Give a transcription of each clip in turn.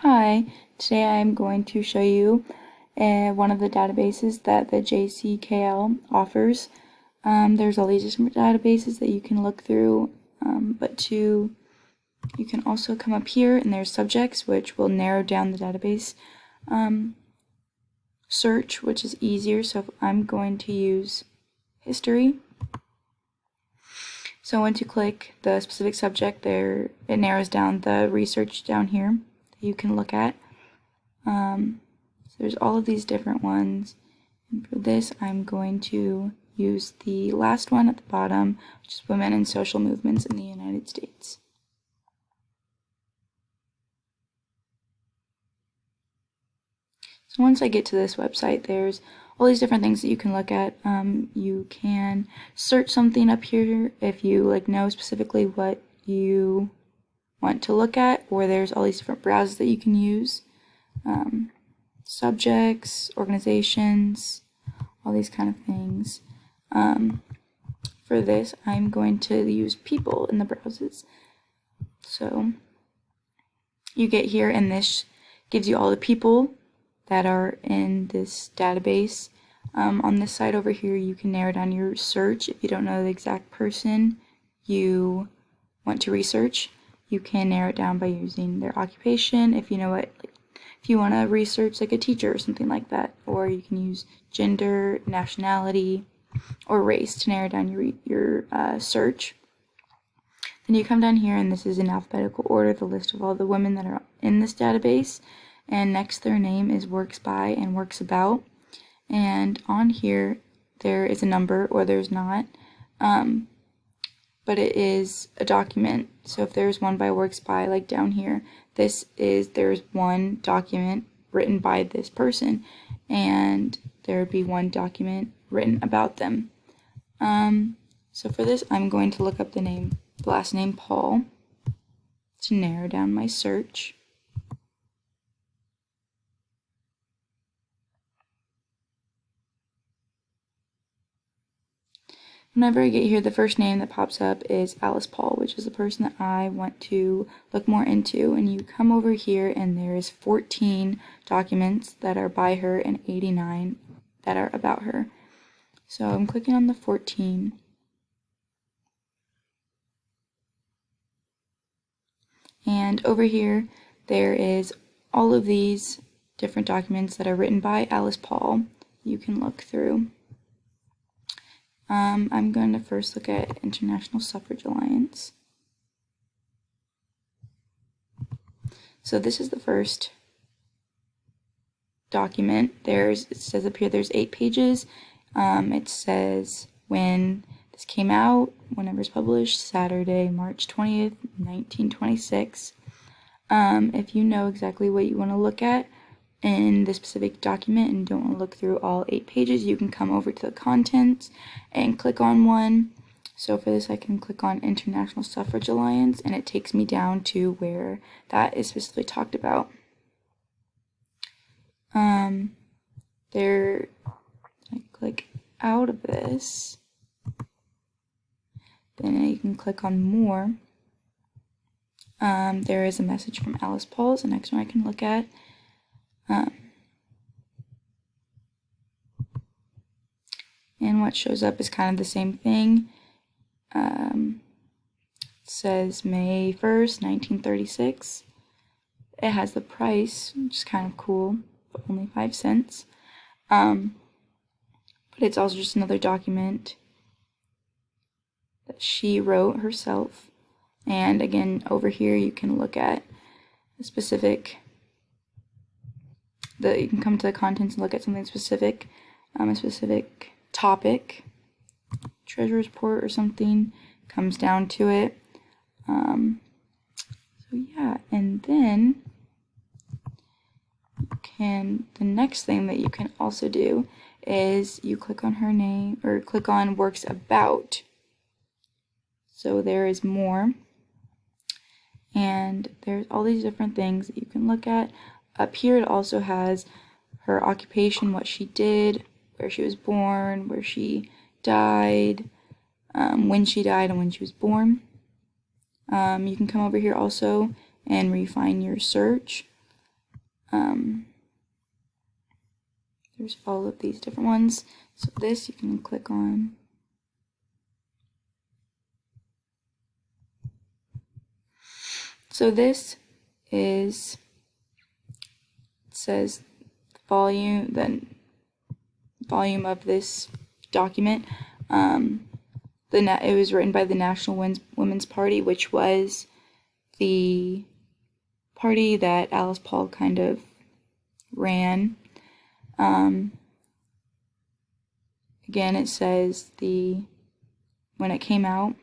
Hi, today I'm going to show you one of the databases that the JCKL offers. There's all these different databases that you can look through, you can also come up here and there's subjects, which will narrow down the database search, which is easier. So if I'm going to use history. So once you click the specific subject there, it narrows down the research down here that you can look at. So there's all of these different ones. And for this, I'm going to use the last one at the bottom, which is Women and Social Movements in the United States. So once I get to this website, there's all these different things that you can look at. You can search something up here if you know specifically what you want to look at, or there's all these different browsers that you can use. Subjects, organizations, all these kind of things. For this, I'm going to use people in the browsers. So you get here, and this gives you all the people that are in this database. On this side over here, you can narrow down your search. If you don't know the exact person you want to research, you can narrow it down by using their occupation. If you know what, if you want to research a teacher or something like that, or you can use gender, nationality, or race to narrow down your search. Then you come down here, and this is in alphabetical order, the list of all the women that are in this database. And next to their name is works by and works about. And on here, there is a number, or there's not, but it is a document. So if there's one by works by, like down here, there's one document written by this person, and there would be one document written about them. So for this, I'm going to look up the last name Paul to narrow down my search. Whenever I get here, the first name that pops up is Alice Paul, which is the person that I want to look more into. And you come over here, and there is 14 documents that are by her and 89 that are about her. So I'm clicking on the 14. And over here, there is all of these different documents that are written by Alice Paul you can look through. I'm going to first look at International Suffrage Alliance. So this is the first document. It says up here there's 8 pages. It says when this came out, whenever it's published, Saturday, March 20th, 1926. If you know exactly what you want to look at in this specific document and don't want to look through all 8 pages, you can come over to the contents and click on one. So for this, I can click on International Suffrage Alliance, and it takes me down to where that is specifically talked about. I click out of this, then you can click on more. There is a message from Alice Paul, the next one I can look at. And what shows up is kind of the same thing. It says May 1st, 1936. It has the price, which is kind of cool, but only 5 cents. But it's also just another document that she wrote herself. And again, over here you can look at the specific, you can come to the contents and look at something specific, a specific topic, treasurer's report or something, comes down to it. So yeah, and then the next thing that you can also do is you click on her name, or click on works about. So there is more, and there's all these different things that you can look at. Up here it also has her occupation, what she did, where she was born, where she died, when she died, and when she was born. You can come over here also and refine your search. There's all of these different ones. So this you can click on. So this is, it says volume, the volume of this document. It was written by the National Women's Party, which was the party that Alice Paul kind of ran. Again, it says when it came out.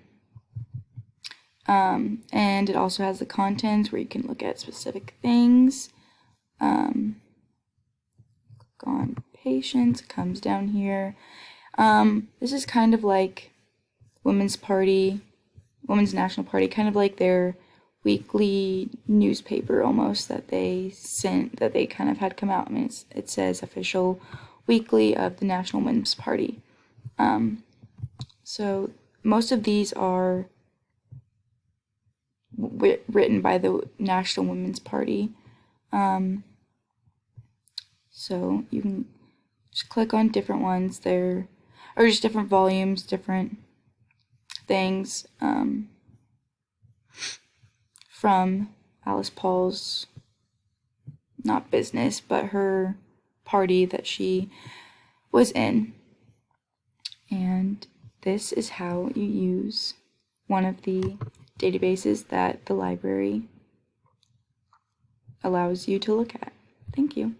And it also has the contents where you can look at specific things. Click on patients, it comes down here. This is kind of like Women's National Party, kind of like their weekly newspaper almost that they kind of had come out. I mean, it says official weekly of the National Women's Party. So most of these are written by the National Women's Party. So you can just click on different ones there, or just different volumes, different things from Alice Paul's, not business, but her party that she was in. And this is how you use one of the databases that the library allows you to look at. Thank you.